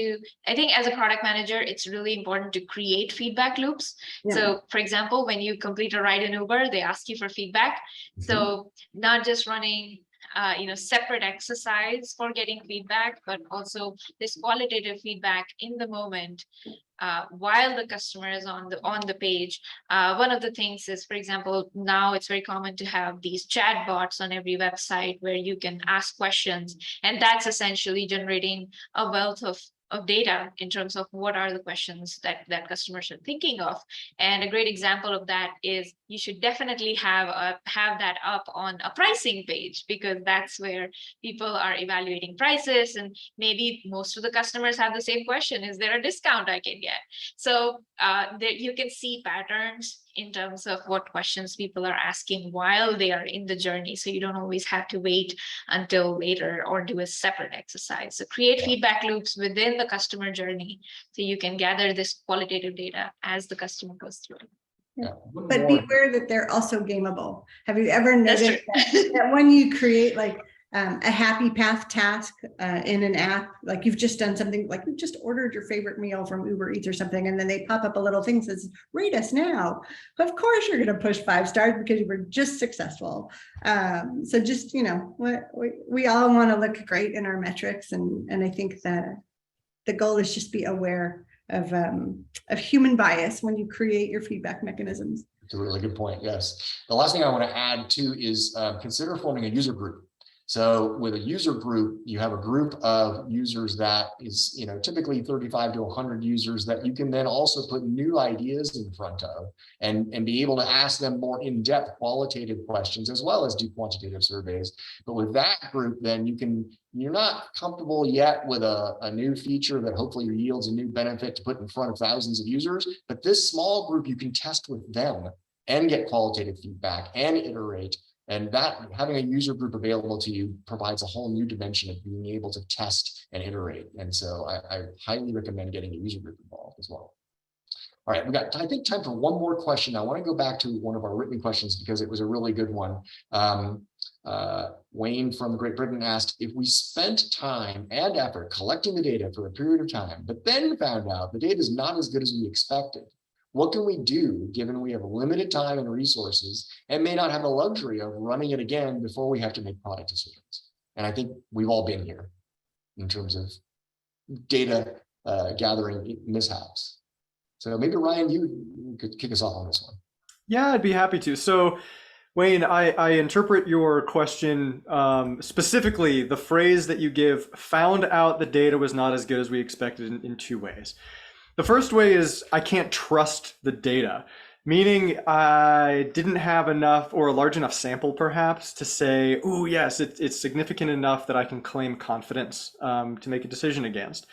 I think as a product manager, it's really important to create feedback loops. Yeah. So for example, when you complete a ride in Uber, they ask you for feedback. So not just running separate exercise for getting feedback, but also this qualitative feedback in the moment while the customer is on the page. One of the things is, for example, now it's very common to have these chat bots on every website where you can ask questions, and that's essentially generating a wealth of data in terms of what are the questions that customers are thinking of. And a great example of that is you should definitely have that up on a pricing page, because that's where people are evaluating prices, and maybe most of the customers have the same question: is there a discount I can get? So there you can see patterns in terms of what questions people are asking while they are in the journey. So you don't always have to wait until later or do a separate exercise. So create feedback loops within the customer journey so you can gather this qualitative data as the customer goes through it. Yeah. But be aware that they're also gameable. Have you ever That's noticed that when you create like a happy path task in an app, like you've just done something, like you just ordered your favorite meal from Uber Eats or something, and then they pop up a little thing that says, rate us now. Of course, you're going to push 5 stars because you were just successful. So just, we all want to look great in our metrics. And I think that the goal is just be aware of human bias when you create your feedback mechanisms. It's a really good point. Yes. The last thing I want to add too is consider forming a user group. So with a user group, you have a group of users that is, typically 35 to 100 users that you can then also put new ideas in front of and be able to ask them more in-depth qualitative questions as well as do quantitative surveys. But with that group, then you're not comfortable yet with a new feature that hopefully yields a new benefit to put in front of thousands of users. But this small group, you can test with them and get qualitative feedback and iterate. And that having a user group available to you provides a whole new dimension of being able to test and iterate. And so I highly recommend getting a user group involved as well. All right, we got, I think, time for one more question. I want to go back to one of our written questions because it was a really good one. Wayne from Great Britain asked, if we spent time and effort collecting the data for a period of time, but then found out the data is not as good as we expected, what can we do given we have limited time and resources and may not have the luxury of running it again before we have to make product decisions? And I think we've all been here in terms of data gathering mishaps. So maybe Ryan, you could kick us off on this one. Yeah, I'd be happy to. So Wayne, I interpret your question specifically, the phrase that you give, found out the data was not as good as we expected, in 2 ways. The first way is I can't trust the data, meaning I didn't have enough or a large enough sample perhaps to say, oh yes, it's significant enough that I can claim confidence to make a decision against.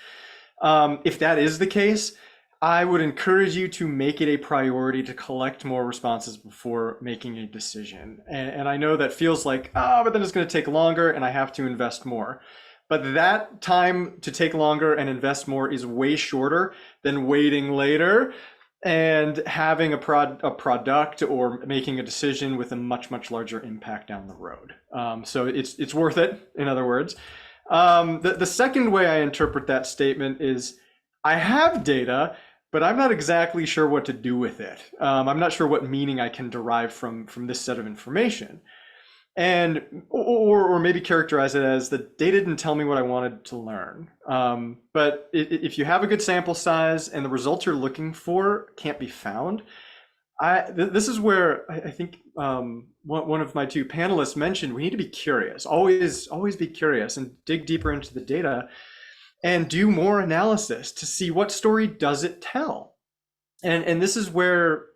If that is the case, I would encourage you to make it a priority to collect more responses before making a decision. And I know that feels like, but then it's going to take longer and I have to invest more. But that time to take longer and invest more is way shorter than waiting later and having a product or making a decision with a much, much larger impact down the road. So it's worth it, in other words. The second way I interpret that statement is I have data, but I'm not exactly sure what to do with it. I'm not sure what meaning I can derive from this set of information. And or maybe characterize it as the data didn't tell me what I wanted to learn. But if you have a good sample size and the results you're looking for can't be found, this is where I think one of my 2 panelists mentioned we need to be curious. Always be curious and dig deeper into the data and do more analysis to see what story does it tell. And this is where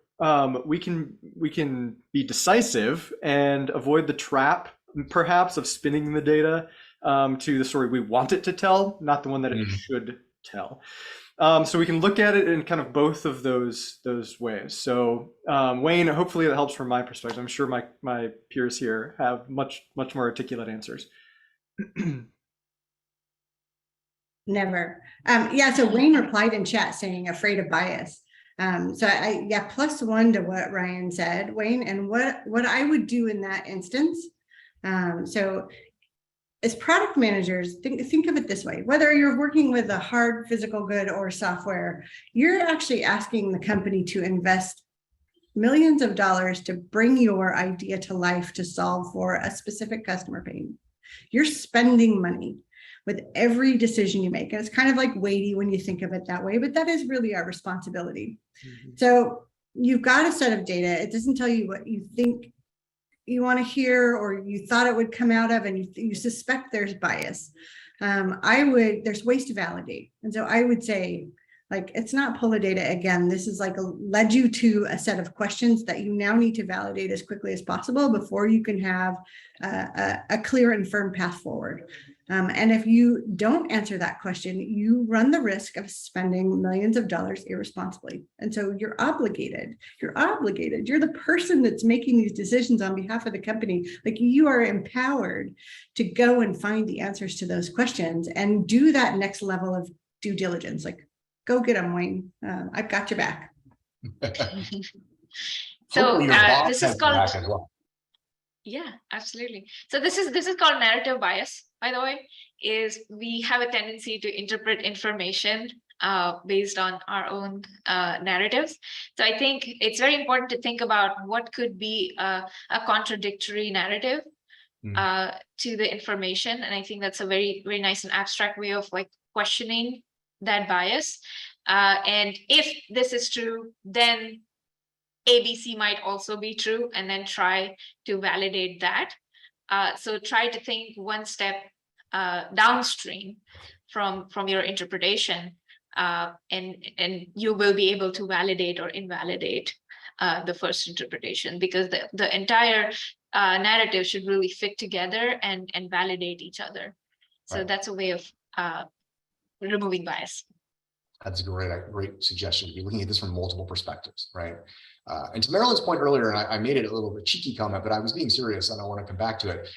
we can be decisive and avoid the trap, perhaps, of spinning the data to the story we want it to tell, not the one that it should tell. So we can look at it in kind of both of those ways. So Wayne, hopefully that helps from my perspective. I'm sure my peers here have much more articulate answers. Never. So Wayne replied in chat saying afraid of bias. So +1 to what Ryan said, Wayne, and what I would do in that instance. So as product managers, think of it this way: whether you're working with a hard physical good or software, you're actually asking the company to invest millions of dollars to bring your idea to life to solve for a specific customer pain. You're spending money with every decision you make. And it's kind of like weighty when you think of it that way, but that is really our responsibility. So you've got a set of data. It doesn't tell you what you think you want to hear or you thought it would come out of, and you suspect there's bias. There's ways to validate. And so I would say, Like, it's not pull the data again. This is like led you to a set of questions that you now need to validate as quickly as possible before you can have a clear and firm path forward. And if you don't answer that question, you run the risk of spending millions of dollars irresponsibly. And so you're obligated. You're the person that's making these decisions on behalf of the company. Like, you are empowered to go and find the answers to those questions and do that next level of due diligence. Like, go get them, Wayne. I've got your back. So Hopefully your boss this has is your called, back as well. yeah, absolutely. So this is called narrative bias, by the way. Is we have a tendency to interpret information based on our own narratives. So I think it's very important to think about what could be a contradictory narrative to the information. And I think that's a very, very nice and abstract way of like questioning that bias. And if this is true, then ABC might also be true, and then try to validate that. So try to think one step downstream from your interpretation, and you will be able to validate or invalidate the first interpretation, because the entire narrative should really fit together and validate each other. So Right. that's a way of removing bias. That's a great suggestion. Be looking at this from multiple perspectives, right? And to Marilyn's point earlier, and I made it a little bit cheeky comment, but I was being serious and I want to come back to it.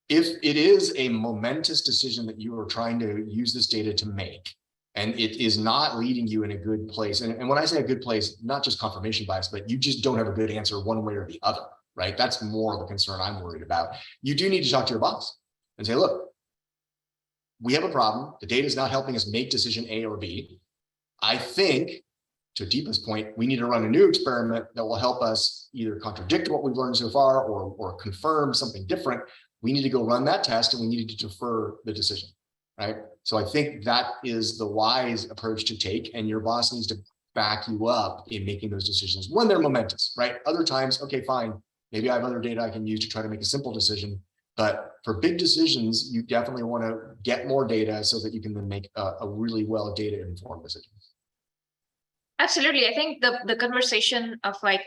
If it is a momentous decision that you are trying to use this data to make, and it is not leading you in a good place, and when I say a good place, not just confirmation bias, but you just don't have a good answer one way or the other, right? That's more the concern I'm worried about. You do need to talk to your boss and say, look, we have a problem. The data is not helping us make decision A or B. I think, to Deepa's point, we need to run a new experiment that will help us either contradict what we've learned so far or confirm something different. We need to go run that test, and we need to defer the decision, right? So I think that is the wise approach to take, and your boss needs to back you up in making those decisions when they're momentous, right? Other times, okay, fine. Maybe I have other data I can use to try to make a simple decision. But for big decisions, you definitely want to get more data so that you can then make a really well data informed decision. Absolutely. I think the conversation of like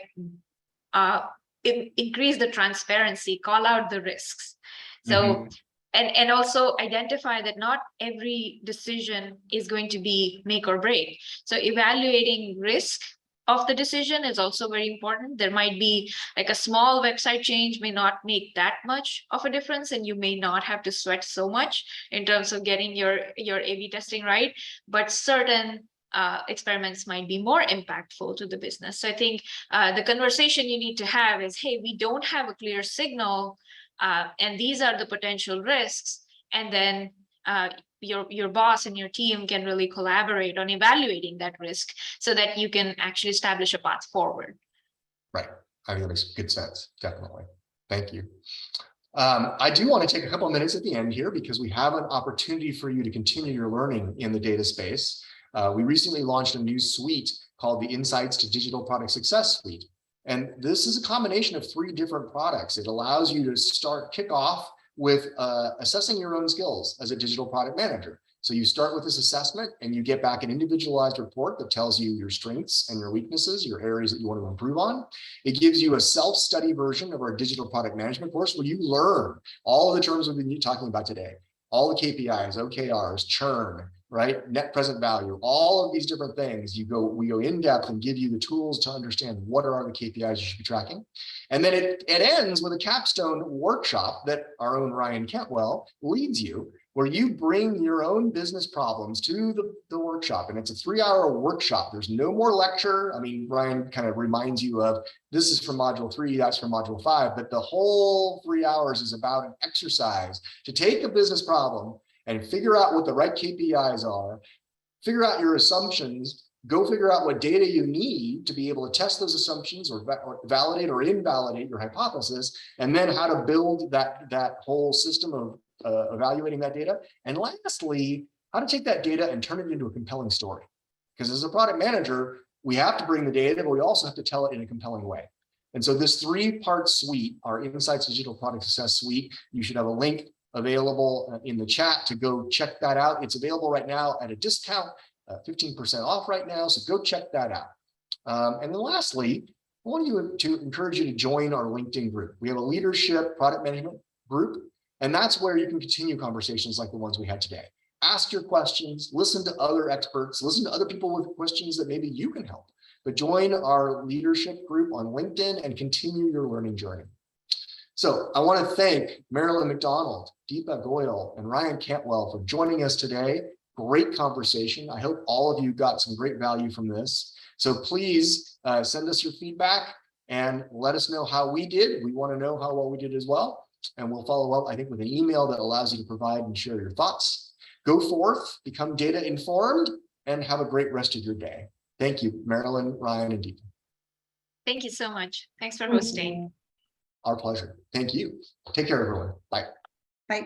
increase the transparency, call out the risks. So and also identify that not every decision is going to be make or break. So evaluating risk of the decision is also very important. There might be like a small website change may not make that much of a difference, and you may not have to sweat so much in terms of getting your A/B testing right, but certain experiments might be more impactful to the business. So I think the conversation you need to have is, hey, we don't have a clear signal, and these are the potential risks. And then your boss and your team can really collaborate on evaluating that risk so that you can actually establish a path forward. Right. I think that makes good sense. Definitely. Thank you. I do want to take a couple of minutes at the end here because we have an opportunity for you to continue your learning in the data space. We recently launched a new suite called the Insights to Digital Product Success Suite. And this is a combination of 3 different products. It allows you to kick off with assessing your own skills as a digital product manager. So you start with this assessment and you get back an individualized report that tells you your strengths and your weaknesses, your areas that you want to improve on. It gives you a self-study version of our digital product management course where you learn all of the terms we've been talking about today, all the KPIs, OKRs, churn, right? Net present value, all of these different things. We go in depth and give you the tools to understand what are the KPIs you should be tracking. And then it ends with a capstone workshop that our own Ryan Cantwell leads you, where you bring your own business problems to the workshop. And it's a 3-hour workshop. There's no more lecture. I mean, Ryan kind of reminds you of, this is from module 3, that's from module 5, but the whole 3 hours is about an exercise to take a business problem and figure out what the right KPIs are, figure out your assumptions, go figure out what data you need to be able to test those assumptions or validate or invalidate your hypothesis, and then how to build that whole system of evaluating that data. And lastly, how to take that data and turn it into a compelling story. Because as a product manager, we have to bring the data, but we also have to tell it in a compelling way. And so this 3-part suite, our Insights Digital Product Success Suite, you should have a link available in the chat to go check that out. It's available right now at a discount. 15% off right now, so go check that out. And then lastly, I want to encourage you to join our LinkedIn group. We have a leadership product management group, and that's where you can continue conversations like the ones we had today. Ask your questions, listen to other experts, listen to other people with questions that maybe you can help. But join our leadership group on LinkedIn and continue your learning journey. So I want to thank Marilyn McDonald, Deepa Goyal, and Ryan Cantwell for joining us today. Great conversation. I hope all of you got some great value from this. So please send us your feedback and let us know how we did. We want to know how well we did as well. And we'll follow up, I think, with an email that allows you to provide and share your thoughts. Go forth, become data informed, and have a great rest of your day. Thank you, Marilyn, Ryan, and Deepa. Thank you so much. Thanks for hosting. Our pleasure. Thank you. Take care, everyone. Bye. Bye.